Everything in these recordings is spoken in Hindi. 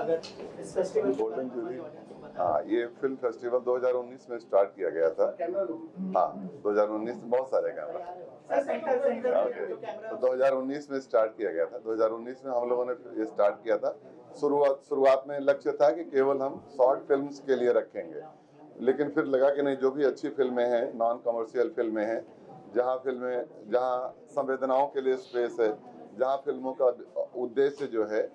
अगर इस फेस्टिवल गोल्डन जूरी, हाँ, ये फिल्म फेस्टिवल 2019 में स्टार्ट किया गया था। हाँ, 2019 में बहुत सारे कैमरा, ओके, तो 2019 में स्टार्ट किया गया था। 2019 में हम लोगों ने ये स्टार्ट किया था। शुरुआत में लक्ष्य था कि केवल हम शॉर्ट फिल्म्स के लिए रखेंगे, लेकिन फिर लगा कि नहीं, जो भी अच्छी फिल्में हैं, नॉन कमर्शियल फिल्में हैं, जहाँ संवेदनाओं के लिए स्पेस है, जहाँ फिल्मों का उद्देश्य जो है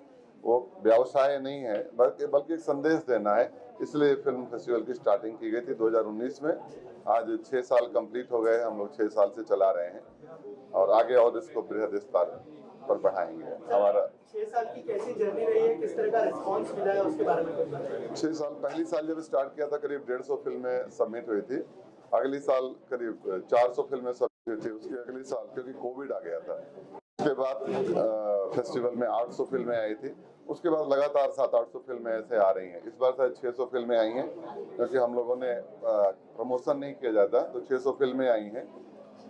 वो व्यवसाय नहीं है बल्कि एक संदेश देना है, इसलिए फिल्म फेस्टिवल की स्टार्टिंग की गई थी 2019 में। आज 6 साल कंप्लीट हो गए, हम लोग 6 साल से चला रहे हैं और आगे और इसको बृहद स्तर पर बढ़ाएंगे। हमारा 6 साल की कैसी जर्नी रही है, किस तरह का रिस्पांस मिला है, उसके बारे में कुछ बताइए। 6 साल, पहली साल जब स्टार्ट किया था करीब 150 फिल्में सबमिट हुई थी। अगली साल करीब 400 फिल्में सबमिट हुई थी। उसके अगली साल क्योंकि कोविड आ गया था, उसके बाद फेस्टिवल में 800 फिल्में आई थी। उसके बाद लगातार 700-800 फिल्में ऐसे आ रही हैं। इस बार शायद 600 फिल्में आई हैं, क्योंकि हम लोगों ने प्रमोशन नहीं किया जाता, तो 600 फिल्में आई हैं।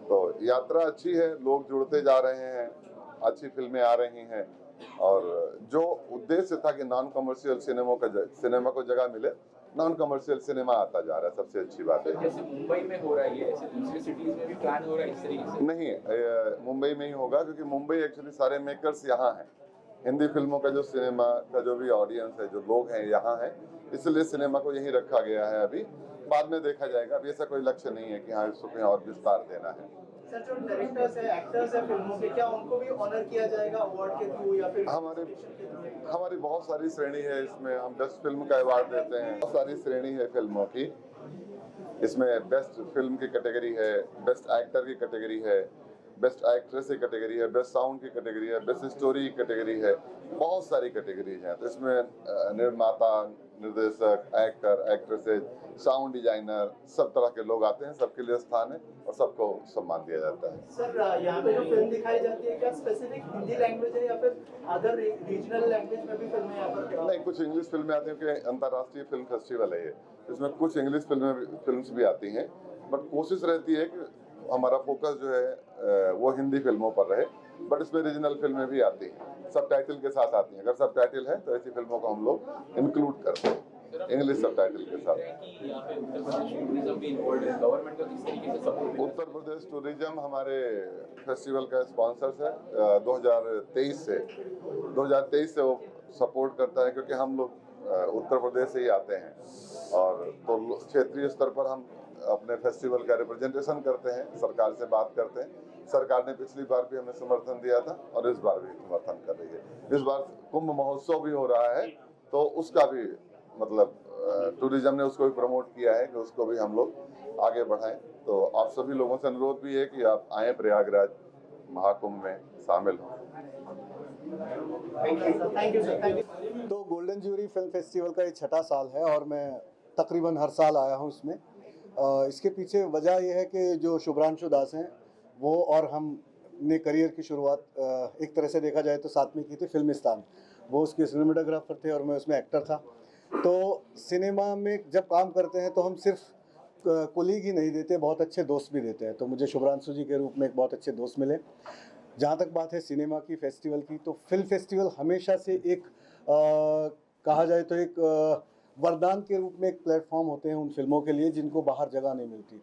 तो यात्रा अच्छी है, लोग जुड़ते जा रहे हैं, अच्छी फिल्में आ रही हैं, और जो उद्देश्य था कि नॉन कमर्शियल सिनेमा को जगह मिले, नॉन कमर्शियल सिनेमा आता जा रहा है। सबसे अच्छी बात है। जैसे मुंबई में हो रहा है, ऐसे दूसरी सिटीज में भी प्लान हो रहा है इस तरीके से? नहीं, मुंबई में ही होगा, क्योंकि मुंबई एक्चुअली सारे मेकर्स यहाँ हैं। हिंदी फिल्मों का जो सिनेमा का जो भी ऑडियंस है, जो लोग हैं, यहाँ है, इसलिए सिनेमा को यहीं रखा गया है। अभी बाद में देखा जाएगा। अभी ऐसा कोई लक्ष्य नहीं है कि हाँ, इसको कहीं और विस्तार देना है। सर, जो डायरेक्टर्स है, एक्टर्स है फिल्मों के, क्या उनको भी ऑनर किया जाएगा अवार्ड के थ्रू या फिर हमारी बहुत सारी श्रेणी है इसमें। हम बेस्ट फिल्म का अवार्ड देते हैं। बहुत सारी श्रेणी है फिल्मों की। इसमें बेस्ट फिल्म की कैटेगरी है, बेस्ट एक्टर की कैटेगरी है, बेस्ट एक्ट्रेस की कैटेगरी है, बेस्ट साउंड की कैटेगरी है, बेस्ट स्टोरी की कैटेगरी है। बहुत सारी कैटेगरीज हैं। तो इसमें निर्माता, निर्देशक, एक्टर, एक्ट्रेसेस, साउंड डिजाइनर, सब तरह के लोग आते हैं। सबके लिए स्थान है और सबको सम्मान दिया जाता है। सर, यहाँ पे जो फिल्म दिखाई जाती है, क्या स्पेसिफिक हिंदी लैंग्वेज है या फिर अदर रीजनल लैंग्वेज में भी फिल्में यहाँ पर? नहीं, कुछ इंग्लिश फिल्में आती हैं, क्योंकि अंतर्राष्ट्रीय फिल्म फेस्टिवल है ये। इसमें कुछ इंग्लिश फिल्म्स भी आती हैं, बट कोशिश रहती है कि हमारा फोकस जो है वो हिंदी फिल्मों पर रहे। बट इसमें रीजनल फिल्में भी आती हैं, सब टाइटल के साथ आती हैं। अगर सब टाइटल है तो ऐसी फिल्मों को हम लोग इंक्लूड करते हैं इंग्लिश सब टाइटल के साथ। उत्तर प्रदेश टूरिज्म हमारे फेस्टिवल का स्पॉन्सर्स है 2023 से वो सपोर्ट करता है, क्योंकि हम लोग उत्तर प्रदेश से ही आते हैं, और तो क्षेत्रीय स्तर पर हम अपने फेस्टिवल का रिप्रेजेंटेशन करते हैं, सरकार से बात करते हैं। सरकार ने पिछली बार भी हमें समर्थन दिया था और इस बार भी समर्थन कर रही है। इस बार कुंभ महोत्सव भी हो रहा है, तो उसका भी मतलब टूरिज्म ने उसको भी प्रमोट किया है कि उसको भी हम लोग आगे बढ़ाएं। तो आप सभी लोगों से अनुरोध भी है कि आप आए, प्रयागराज महाकुंभ में शामिल हों। Thank you sir. तो गोल्डन ज्यूरी फिल्म फेस्टिवल का ये 6ठा साल है और मैं तकरीबन हर साल आया हूँ इसमें। इसके पीछे वजह यह है कि जो शुभ्रांशु दास हैं वो और हम ने करियर की शुरुआत एक तरह से देखा जाए तो साथ में की थी फिल्मिस्तान। वो उसके सिनेमाटोग्राफर थे और मैं उसमें एक्टर था। तो सिनेमा में जब काम करते हैं तो हम सिर्फ कोलीग ही नहीं देते, बहुत अच्छे दोस्त भी देते हैं। तो मुझे शुभ्रांशु जी के रूप में एक बहुत अच्छे दोस्त मिले। जहाँ तक बात है सिनेमा की, फेस्टिवल की, तो फिल्म फेस्टिवल हमेशा से एक कहा जाए तो एक वरदान के रूप में एक प्लेटफॉर्म होते हैं उन फिल्मों के लिए जिनको बाहर जगह नहीं मिलती।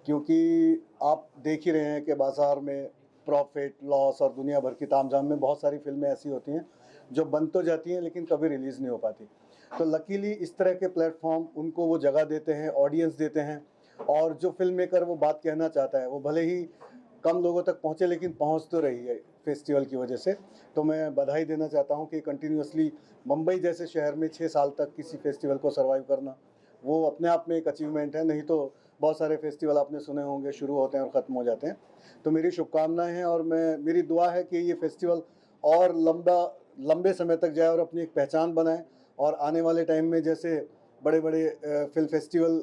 क्योंकि आप देख ही रहे हैं कि बाज़ार में प्रॉफिट, लॉस और दुनिया भर की तामझाम में बहुत सारी फिल्में ऐसी होती हैं जो बन तो जाती हैं लेकिन कभी रिलीज़ नहीं हो पाती। तो लकीली इस तरह के प्लेटफॉर्म उनको वो जगह देते हैं, ऑडियंस देते हैं, और जो फिल्म मेकर वो बात कहना चाहता है वो भले ही कम लोगों तक पहुँचे लेकिन पहुँच तो रही है फेस्टिवल की वजह से। तो मैं बधाई देना चाहता हूँ कि कंटिन्यूसली मुंबई जैसे शहर में 6 साल तक किसी फेस्टिवल को सर्वाइव करना वो अपने आप में एक अचीवमेंट है। नहीं तो बहुत सारे फेस्टिवल आपने सुने होंगे शुरू होते हैं और ख़त्म हो जाते हैं। तो मेरी शुभकामनाएं हैं और मेरी दुआ है कि ये फेस्टिवल और लंबे समय तक जाए और अपनी एक पहचान बनाए, और आने वाले टाइम में जैसे बड़े बड़े फिल्म फेस्टिवल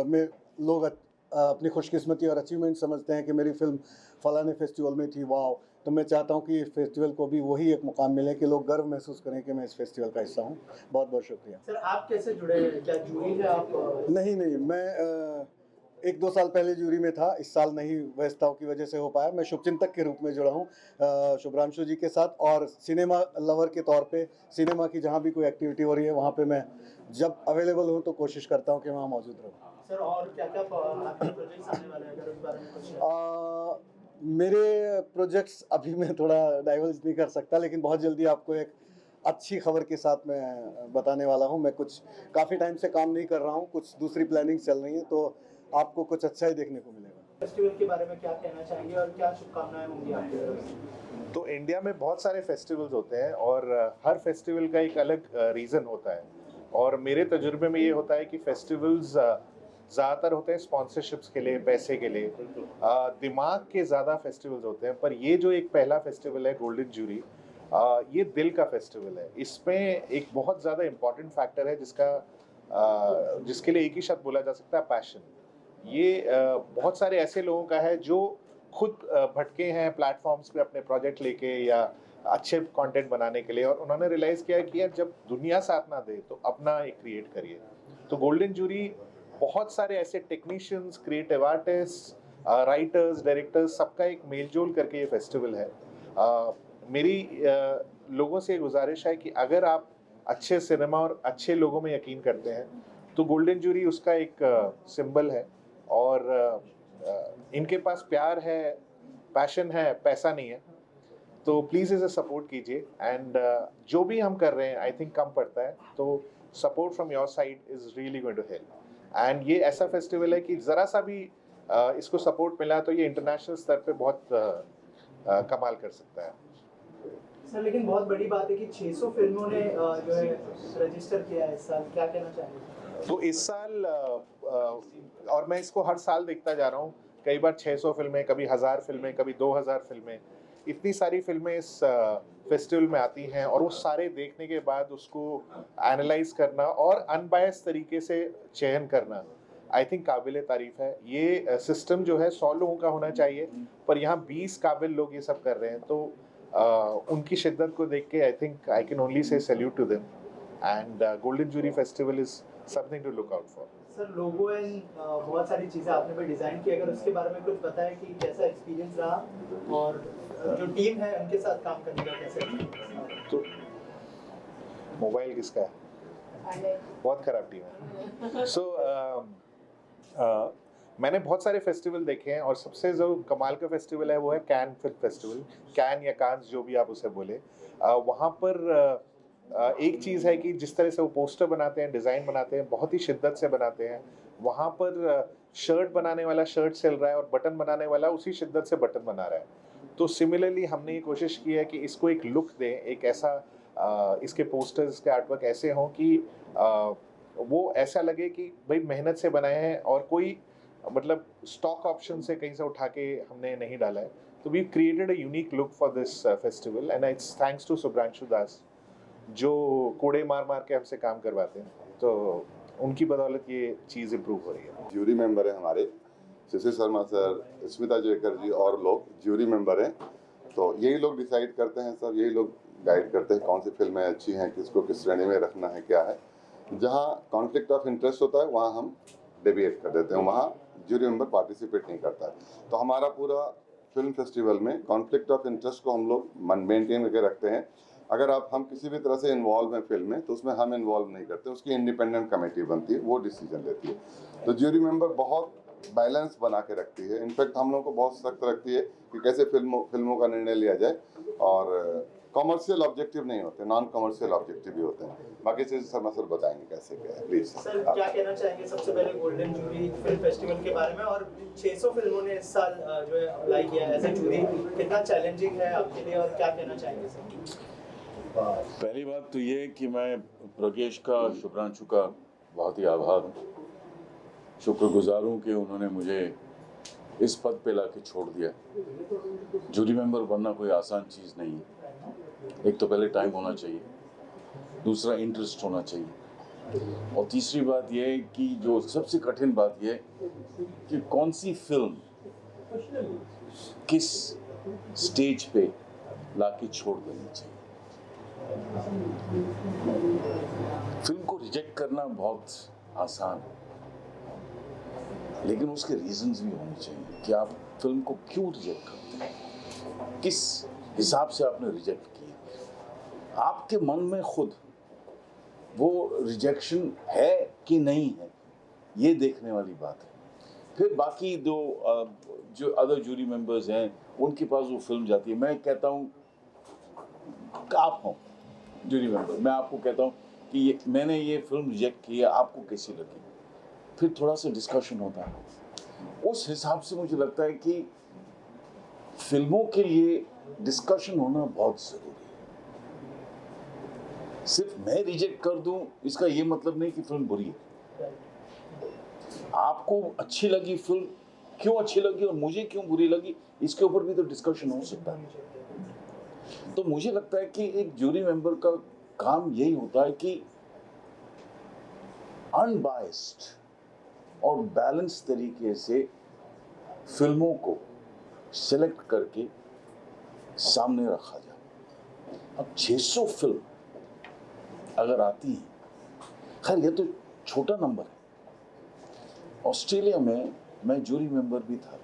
में लोग अपनी खुशकिस्मती और अचीवमेंट समझते हैं कि मेरी फिल्म फलाने फेस्टिवल में थी, वाह, तो मैं चाहता हूं कि इस फेस्टिवल को भी वही एक मुकाम मिले कि लोग गर्व महसूस करें कि मैं इस फेस्टिवल का हिस्सा हूं। बहुत बहुत शुक्रिया। सर, आप कैसे जुड़े हैं? क्या जूरी है आप? नहीं, मैं 1-2 साल पहले जूरी में था, इस साल नहीं व्यस्तताओं की वजह से हो पाया। मैं शुभचिंतक के रूप में जुड़ा हूँ शुभ्रांशु जी के साथ, और सिनेमा लवर के तौर पे सिनेमा की जहाँ भी कोई एक्टिविटी हो रही है वहाँ पे मैं जब अवेलेबल हूँ तो कोशिश करता हूँ कि वहाँ मौजूद रहूँ। सर और क्या-क्या आपके प्रोजेक्ट्स आने वाले हैं, अगर उस बारे में कुछ मेरे प्रोजेक्ट्स अभी मैं थोड़ा डाइवर्ज नहीं कर सकता, लेकिन बहुत जल्दी आपको एक अच्छी खबर के साथ मैं बताने वाला हूँ। मैं कुछ काफ़ी टाइम से काम नहीं कर रहा हूँ, कुछ दूसरी प्लानिंग चल रही है, तो आपको कुछ अच्छा ही देखने को मिलेगा। फेस्टिवल के बारे में क्या कहना चाहेंगे और क्या शुभकामनाएं होंगी आपकी तरफ से? तो इंडिया में बहुत सारे फेस्टिवल्स होते हैं और हर फेस्टिवल का एक अलग रीज़न होता है, और मेरे तजुर्बे में ये होता है कि फेस्टिवल्स ज़्यादातर होते हैं स्पॉन्सरशिप्स के लिए, पैसे के लिए, दिमाग के ज़्यादा फेस्टिवल्स होते हैं। पर ये जो एक पहला फेस्टिवल है गोल्डन जूरी, ये दिल का फेस्टिवल है। इसमें एक बहुत ज़्यादा इम्पॉर्टेंट फैक्टर है जिसके लिए एक ही शब्द बोला जा सकता है, पैशन। ये बहुत सारे ऐसे लोगों का है जो खुद भटके हैं प्लेटफॉर्म्स पे अपने प्रोजेक्ट लेके या अच्छे कंटेंट बनाने के लिए, और उन्होंने रियलाइज़ किया कि यार जब दुनिया साथ ना दे तो अपना एक क्रिएट करिए। तो गोल्डन जूरी बहुत सारे ऐसे technicians, creative artist, writers, directors, सबका एक मेलजोल करके ये फेस्टिवल है। मेरी लोगों से गुजारिश है कि अगर आप अच्छे सिनेमा और अच्छे लोगों में यकीन करते हैं तो गोल्डन जूरी उसका एक सिंबल है, और इनके पास प्यार है, पैशन है, पैसा नहीं है। तो प्लीज़ इसे सपोर्ट कीजिए, एंड जो भी हम कर रहे हैं आई थिंक कम पड़ता है, तो support from your side is really going to help. And ये ऐसा फेस्टिवल है कि ज़रा सा भी इसको सपोर्ट मिला तो ये इंटरनेशनल स्तर पे बहुत कमाल कर सकता है। सर लेकिन बहुत बड़ी बात है कि 600 फिल्मों ने जो है रजिस्टर किया है इस साल, क्या कहना चाहेंगे? तो इस साल और मैं इसको हर साल देखता जा रहा हूँ, कई बार 600 फिल्में, कभी 1000 फिल्में, कभी 2000 फिल्में, इतनी सारी फिल्में इस फेस्टिवल में आती हैं, और वो सारे देखने के बाद उसको एनालाइज करना और अनबायस तरीके से चयन करना आई थिंक काबिल तारीफ है। ये सिस्टम जो है 100 लोगों का होना चाहिए, पर यहाँ 20 काबिल लोग ये सब कर रहे हैं, तो उनकी शिद्दत को देख के I think I can only say salute to them, and golden jury festival is something to look out for. Sir logo and बहुत सारी चीज़ें आपने भी डिज़ाइन की, अगर उसके बारे में कुछ बताएं कि कैसा एक्सपीरियंस रहा और जो टीम है उनके साथ काम करने का कैसे experience तो मोबाइल किसका है? बहुत खराब टीम है। सो मैंने बहुत सारे फेस्टिवल देखे हैं, और सबसे जो कमाल का फेस्टिवल है वो है कैन फिल्म फेस्टिवल, कैन या कांस जो भी आप उसे बोले। वहाँ पर एक चीज़ है कि जिस तरह से वो पोस्टर बनाते हैं, डिज़ाइन बनाते हैं, बहुत ही शिद्दत से बनाते हैं। वहाँ पर शर्ट बनाने वाला शर्ट सिल रहा है और बटन बनाने वाला उसी शिद्दत से बटन बना रहा है। तो सिमिलरली हमने ये कोशिश की है कि इसको एक लुक दें, एक ऐसा इसके पोस्टर्स, इसके आर्टवर्क ऐसे हों कि वो ऐसा लगे कि भाई मेहनत से बनाए हैं और कोई मतलब स्टॉक ऑप्शन से कहीं से उठा के हमने नहीं डाला है। तो we created a unique look for this festival, and it's thanks to Shubhranshu Das जो कोड़े मार मार के हमसे काम करवाते हैं, तो उनकी बदौलत ये चीज़ इम्प्रूव हो रही है। ज्यूरी मेंबर है हमारे शिशिर शर्मा सर, स्मिता जयकर जी और लोग ज्यूरी मेंबर हैं। तो यही लोग डिसाइड करते हैं सर, यही लोग गाइड करते हैं कौन सी फिल्में अच्छी हैं, किसको किस श्रेणी में रखना है, क्या है। जहाँ कॉन्फ्लिक्ट ऑफ इंटरेस्ट होता है वहाँ हम डेविएट कर देते हैं, वहाँ ज्यूरी मेंबर पार्टिसिपेट नहीं करता है। तो हमारा पूरा फिल्म फेस्टिवल में कॉन्फ्लिक्ट ऑफ इंटरेस्ट को हम लोग मेंटेन करके रखते हैं। अगर हम किसी भी तरह से इन्वॉल्व हैं फिल्म में तो उसमें हम इन्वॉल्व नहीं करते, उसकी इंडिपेंडेंट कमेटी बनती है, वो डिसीजन लेती है। तो ज्यूरी मेंबर बहुत बैलेंस बना के रखती है। इनफैक्ट हम लोग को बहुत सख्त रखती है कि कैसे फिल्मों का निर्णय लिया जाए, और कमर्शियल ऑब्जेक्टिव नहीं होते, नॉन कमर्शियल ऑब्जेक्टिव भी होते हैं। बाकी चीज़ शर्मा सर बताएंगे कैसे क्या है। प्लीज सर क्या कहना चाहेंगे सबसे पहले गोल्डन जूरी फिल्म फेस्टिवल के बारे में, और 600 फिल्मों ने इस साल जो है अप्लाई किया है एज ए जूरी, कितना चैलेंजिंग है आपके लिए और क्या कहना चाहेंगे सर? पहली बात तो ये कि मैं प्रकेश का, शुभ्रांशु का बहुत ही आभार हूँ, शुक्रगुजार हूँ कि उन्होंने मुझे इस पद पे लाके छोड़ दिया। जूरी मेंबर बनना कोई आसान चीज़ नहीं है। एक तो पहले टाइम होना चाहिए, दूसरा इंटरेस्ट होना चाहिए, और तीसरी बात यह है कि जो सबसे कठिन बात यह है कि कौन सी फिल्म किस स्टेज पे लाके छोड़ देनी चाहिए। फिल्म को रिजेक्ट करना बहुत आसान है, लेकिन उसके रीजंस भी होने चाहिए कि आप फिल्म को क्यों रिजेक्ट करते हैं, किस हिसाब से आपने रिजेक्ट किया, आपके मन में खुद वो रिजेक्शन है कि नहीं है, ये देखने वाली बात है। फिर बाकी जो अदर जूरी मेंबर्स हैं उनके पास वो फिल्म जाती है। मैं कहता हूँ आप हो जूरी मेंबर, मैं आपको कहता हूँ कि मैंने ये फिल्म रिजेक्ट की है, आपको कैसी लगी, फिर थोड़ा सा डिस्कशन होता है। उस हिसाब से मुझे लगता है कि फिल्मों के लिए डिस्कशन होना बहुत ज़रूरी है। सिर्फ मैं रिजेक्ट कर दूं इसका ये मतलब नहीं कि फिल्म बुरी है। आपको अच्छी लगी फिल्म, क्यों अच्छी लगी और मुझे क्यों बुरी लगी, इसके ऊपर भी तो डिस्कशन हो सकता है। तो मुझे लगता है कि एक जूरी मेंबर का काम यही होता है कि अनबायस्ड और बैलेंस तरीके से फिल्मों को सिलेक्ट करके सामने रखा जाए। अब 600 फिल्म अगर आती है, खैर ये तो छोटा नंबर है। ऑस्ट्रेलिया में मैं जूरी मेंबर भी था,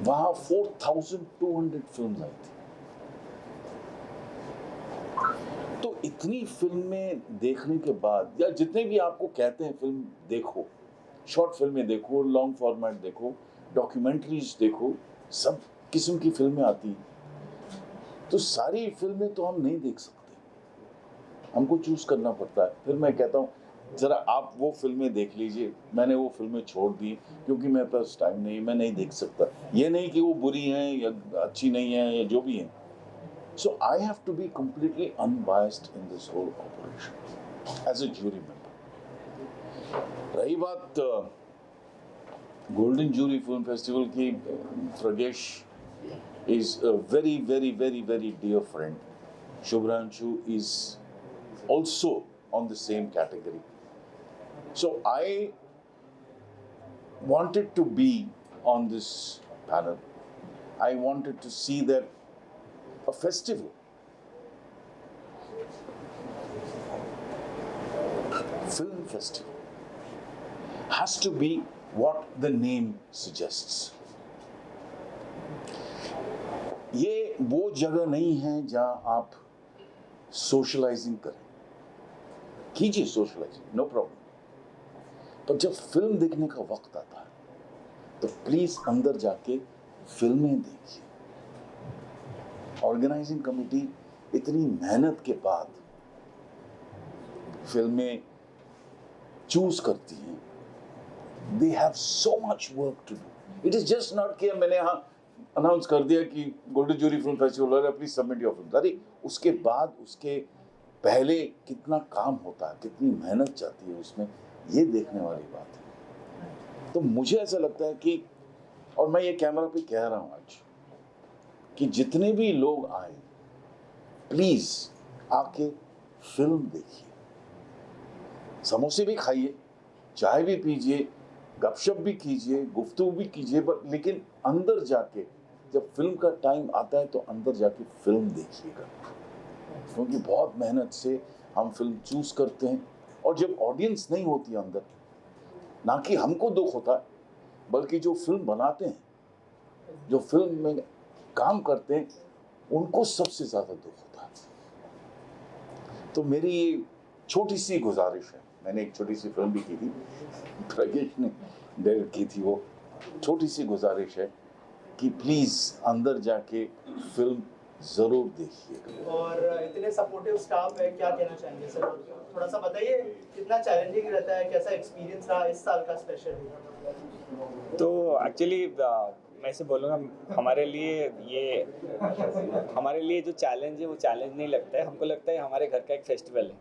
वहां 4200 फिल्म आई थी। तो इतनी फिल्में देखने के बाद, या जितने भी आपको कहते हैं फिल्म देखो, शॉर्ट फिल्में देखो, लॉन्ग फॉर्मेट देखो, डॉक्यूमेंट्रीज देखो, सब किस्म की फिल्में आती हैं, तो सारी फिल्में तो हम नहीं देख सकते, हमको चूज करना पड़ता है। फिर मैं कहता हूँ जरा आप वो फिल्में देख लीजिए, मैंने वो फिल्में छोड़ दी क्योंकि मेरे पास टाइम नहीं, मैं नहीं देख सकता। ये नहीं कि वो बुरी हैं या अच्छी नहीं है या जो भी हैं। So I have to be completely unbiased in this whole operation as a jury member. रही बात गोल्डन जूरी फिल्म फेस्टिवल की, प्रगेश is a very very very very dear friend. Shubhranshu is also on the same category. So I wanted to be on this panel. I wanted to see that a festival, film festival, has to be what the name suggests. ये वो जगह नहीं है जहां आप सोशलाइजिंग करें, कीजिए सोशलाइजिंग, नो प्रॉब्लम, पर जब फिल्म देखने का वक्त आता है तो प्लीज अंदर जाके फिल्में देखिए। ऑर्गेनाइजिंग कमेटी इतनी मेहनत के बाद फिल्में चूज करती हैं, they have so much work to do. It is just not कि मैंने यहाँ अनाउंस कर दिया कि गोल्डन जूरी फिल्म फेस्टिवल है, प्लीज सबमिट योर फिल्म। अरे उसके बाद, उसके पहले कितना काम होता है, कितनी मेहनत जाती है उसमें, ये देखने वाली बात है। तो मुझे ऐसा लगता है कि, और मैं ये कैमरा पे कह रहा हूँ आज, कि जितने भी लोग आए प्लीज आके फिल्म देखिए, समोसे भी खाइए, चाय भी पीजिए, गपशप भी कीजिए, गुफ्तगू भी कीजिए, लेकिन अंदर जाके जब फिल्म का टाइम आता है तो अंदर जाके फिल्म देखिएगा, क्योंकि बहुत मेहनत से हम फिल्म चूज करते हैं। और जब ऑडियंस नहीं होती अंदर, ना कि हमको दुख होता है, बल्कि जो फिल्म बनाते हैं, जो फिल्म में काम करते हैं, उनको सबसे ज्यादा दुख होता है। तो मेरी ये छोटी सी गुजारिश है, मैंने एक छोटी सी फिल्म भी की थी, प्रगेश ने डायरेक्ट की थी, वो छोटी सी गुजारिश है कि प्लीज अंदर जाके फिल्म जरूर देखिएगा। और इतने सपोर्टिव स्टाफ है, क्या कहना चाहेंगे सर? थोड़ा सा बताइए, कितना चैलेंजिंग रहता है, कैसा एक्सपीरियंस रहा इस साल का स्पेशल? तो एक्चुअली मैं ऐसे बोलूँगा, हमारे लिए जो चैलेंज है वो चैलेंज नहीं लगता है, हमको लगता है हमारे घर का एक फेस्टिवल है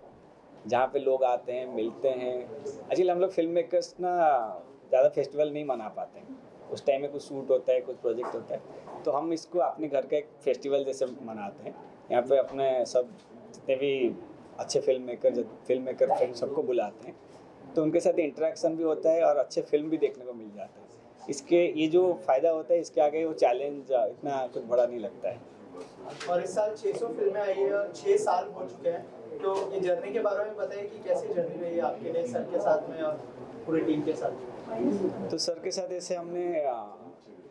जहाँ पे लोग आते हैं, मिलते हैं। एक्चुअली हम लोग फिल्म मेकर्स ना ज़्यादा फेस्टिवल नहीं मना पाते हैं, उस टाइम में कुछ शूट होता है, कुछ प्रोजेक्ट होता है, तो हम इसको अपने घर का एक फेस्टिवल जैसे मनाते हैं। यहाँ पे अपने सब जितने भी अच्छे फिल्म मेकर फ्रेंड सबको बुलाते हैं, तो उनके साथ इंटरेक्शन भी होता है और अच्छे फिल्म भी देखने को मिल जाता है। इसके ये जो फ़ायदा होता है, इसके आगे वो चैलेंज इतना कुछ बड़ा नहीं लगता है। और इस साल 600 फिल्में आई है और 6 साल हो चुके हैं, तो ये जर्नी के बारे में बताइए कि कैसी जर्नी रही है आपके लिए सर के साथ में, और पूरी टीम के साथ? तो सर के साथ ऐसे हमने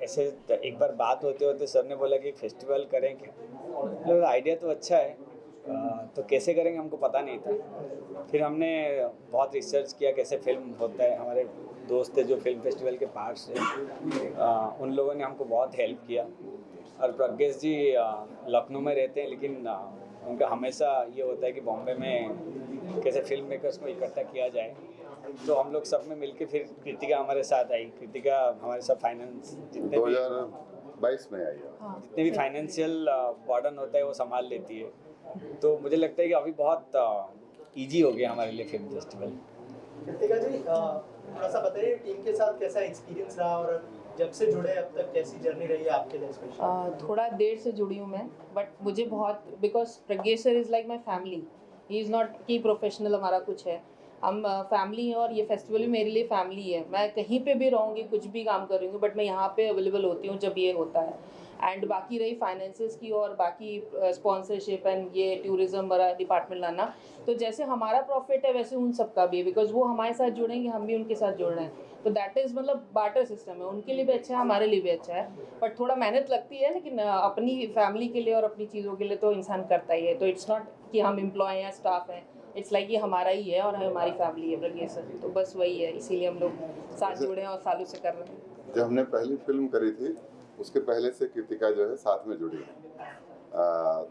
ऐसे एक बार बात होते होते सर ने बोला कि फेस्टिवल करें क्या, मतलब आइडिया तो अच्छा है, तो कैसे करेंगे हमको पता नहीं था। फिर हमने बहुत रिसर्च किया कैसे फिल्म होता है, हमारे दोस्त थे जो फिल्म फेस्टिवल के पार्ट्स हैं, उन लोगों ने हमको बहुत हेल्प किया। और प्रज्ञेश जी लखनऊ में रहते हैं, लेकिन उनका हमेशा ये होता है कि बॉम्बे में कैसे फिल्म मेकर्स को इकट्ठा किया जाए। तो हम लोग सब में मिलके फिर कृतिका हमारे साथ आई। कृतिका हमारे साथ फाइनेंस जितने भी 2022 में आई है। जितने भी फाइनेंशियल बर्डन होता है वो संभाल लेती है। तो मुझे लगता है कि अभी बहुत ईजी हो गया हमारे लिए फिल्म फेस्टिवल। कृतिका जी थोड़ा सा बताइए टीम के साथ कैसा एक्सपीरियंस रहा, और जब से जुड़े अब तक कैसी जर्नी रही है आपके लिए स्पेशल? थोड़ा देर से जुड़ी हूँ मैं, बट मुझे बहुत, because Pradnyesh sir is like my family. He is not कि प्रोफेशनल हमारा कुछ है, हम फैमिली हैं, और ये फेस्टिवल भी मेरे लिए फैमिली है। मैं कहीं पे भी रहूँगी, कुछ भी काम कर रही हूँ, बट मैं यहाँ पे अवेलेबल होती हूँ जब ये होता है। एंड बाकी रही फाइनेंसेस की और बाकी स्पॉन्सरशिप एंड ये टूरिज़्म वाला डिपार्टमेंट लाना, तो जैसे हमारा प्रॉफिट है वैसे उन सबका भी है, बिकॉज वो हमारे साथ जुड़ेंगे, हम भी उनके साथ जुड़ रहे हैं। तो दैट इज़ मतलब बार्टर सिस्टम है, उनके लिए भी अच्छा है, हमारे लिए भी अच्छा है। बट थोड़ा मेहनत लगती है, लेकिन अपनी फैमिली के लिए और अपनी चीज़ों के लिए तो इंसान करता ही है। तो इट्स नॉट कि हम एम्प्लॉय हैं या स्टाफ हैं, इट्स लाइक ये हमारा ही है और हमारी फैमिली है प्रज्ञेश सर। तो बस वही है, इसीलिए हम लोग साथ जुड़े हैं और सालों से कर रहे हैं। जब हमने पहली फिल्म करी थी उसके पहले से कृतिका जो है साथ में जुड़ी है।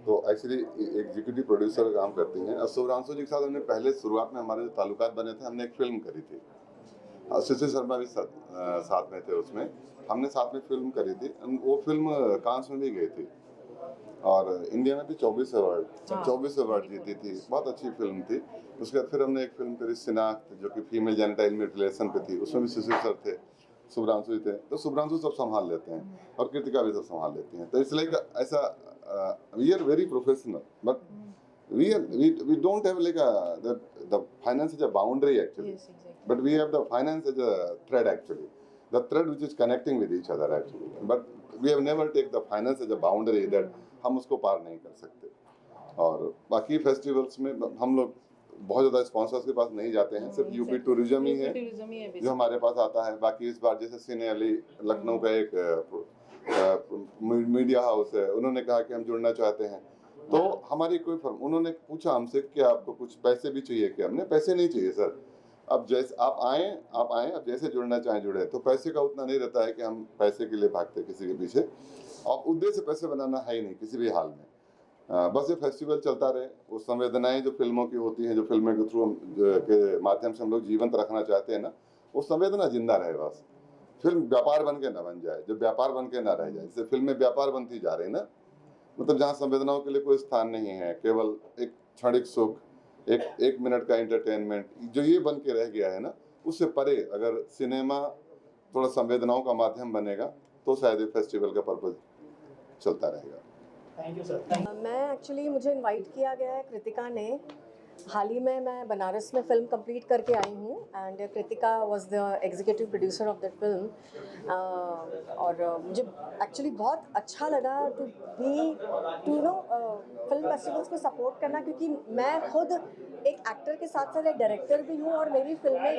तो एक्चुअली एग्जीक्यूटिव प्रोड्यूसर का काम करती हैं। और शुभ्रांशु जी के साथ हमने पहले शुरुआत में हमारे जो ताल्लुकात बने थे, हमने एक फिल्म करी थी। सुशील शर्मा भी साथ में थे उसमें, हमने साथ में फिल्म करी थी। वो फिल्म कांस में भी गई थी और इंडिया में भी 24 अवार्ड जीती थी। बहुत अच्छी फिल्म थी। उसके बाद फिर हमने एक फिल्म करी शिनाख्त, जो कि फीमेल जेनिटाइल म्यूटिलेशन पे थी। उसमें भी सुशील सर थे, शुभ्रांशु जी थे। तो शुभ्रांशु सब संभाल लेते हैं और कृतिका भी सब संभाल लेती हैं। तो इसलिए ऐसा we are very professional, but we don't have like the finance is a boundary actually. Yes, exactly. But we have the finance as a thread actually, the thread which is connecting with each other actually. But we have never take the finance as a boundary that हम उसको पार नहीं कर सकते। और बाकी फेस्टिवल्स में हम लोग बहुत ज़्यादा स्पॉन्सर्स के पास नहीं जाते हैं, सिर्फ यूपी टूरिज्म ही है जो हमारे पास आता है। बाकी इस बार जैसे सिने अली लखनऊ का एक मीडिया हाउस है, उन्होंने कहा कि हम जुड़ना चाहते हैं। तो हमारी कोई फर्म, उन्होंने पूछा हमसे कि आपको कुछ पैसे भी चाहिए क्या? हमने पैसे नहीं चाहिए सर, अब जैसे आप आए, अब जैसे जुड़ना चाहें जुड़े। तो पैसे का उतना नहीं रहता है कि हम पैसे के लिए भागते किसी के पीछे, और उद्देश्य पैसे बनाना है ही नहीं किसी भी हाल में। बस ये फेस्टिवल चलता रहे। वो संवेदनाएं जो फिल्मों की होती हैं, जो फिल्मों के थ्रू के माध्यम से हम लोग जीवंत रखना चाहते हैं ना, वो संवेदना जिंदा रहे। बस फिल्म व्यापार बन के ना बन जाए, जब व्यापार बन के ना रह जाए। जैसे फिल्में व्यापार बनती जा रही ना, मतलब जहाँ संवेदनाओं के लिए कोई स्थान नहीं है, केवल एक क्षणिक सुख, एक मिनट का एंटरटेनमेंट, जो ये बन के रह गया है ना, उससे परे अगर सिनेमा थोड़ा संवेदनाओं का माध्यम बनेगा तो शायद ये फेस्टिवल का पर्पज चलता रहेगा। Thank you sir. मैं एक्चुअली, मुझे इनवाइट किया गया है कृतिका ने। हाल ही में मैं बनारस में फ़िल्म कंप्लीट करके आई हूँ, and Kritika was the executive producer of that film. और मुझे एक्चुअली बहुत अच्छा लगा टू नो फिल्म फेस्टिवल्स को सपोर्ट करना, क्योंकि मैं खुद एक एक्टर के साथ साथ एक डायरेक्टर भी हूँ, और मेरी फिल्में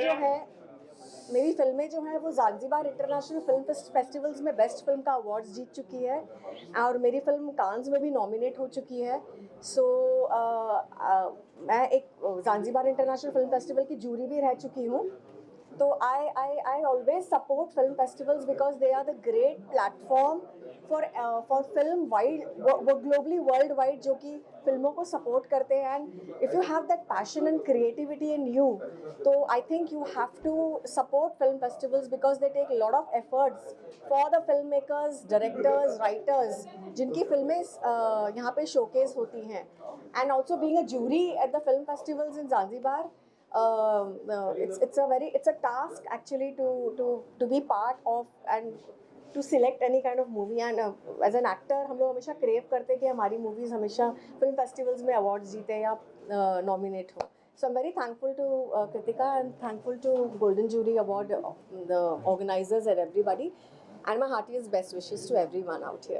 जो हैं वो ज़ांज़ीबार इंटरनेशनल फिल्म फेस्टिवल्स में बेस्ट फिल्म का अवार्ड्स जीत चुकी है, और मेरी फिल्म कांस में भी नॉमिनेट हो चुकी है। सो मैं एक ज़ांज़ीबार इंटरनेशनल फिल्म फेस्टिवल की जूरी भी रह चुकी हूँ। तो I always support film festivals because they are the great platform for film wide, वो ग्लोबली वर्ल्ड वाइड, जो कि फिल्मों को सपोर्ट करते हैं। And if you have that passion and creativity in you, तो I think you have to support film festivals because they take lot of efforts for the film makers, directors, writers, जिनकी फिल्में यहाँ पे शोकेस होती हैं। And also being a jury at the film festivals in Zanzibar, it's a task actually to be part of and to select any kind of movie, and as an actor हम लोग हमेशा क्रेव करते हैं कि हमारी मूवीज़ हमेशा फिल्म फेस्टिवल्स में अवार्ड्स जीते या नॉमिनेट हो। So I'm very thankful to Kritika and thankful to Golden Jury Award, the organizers and everybody, and my heartiest best wishes to everyone out here.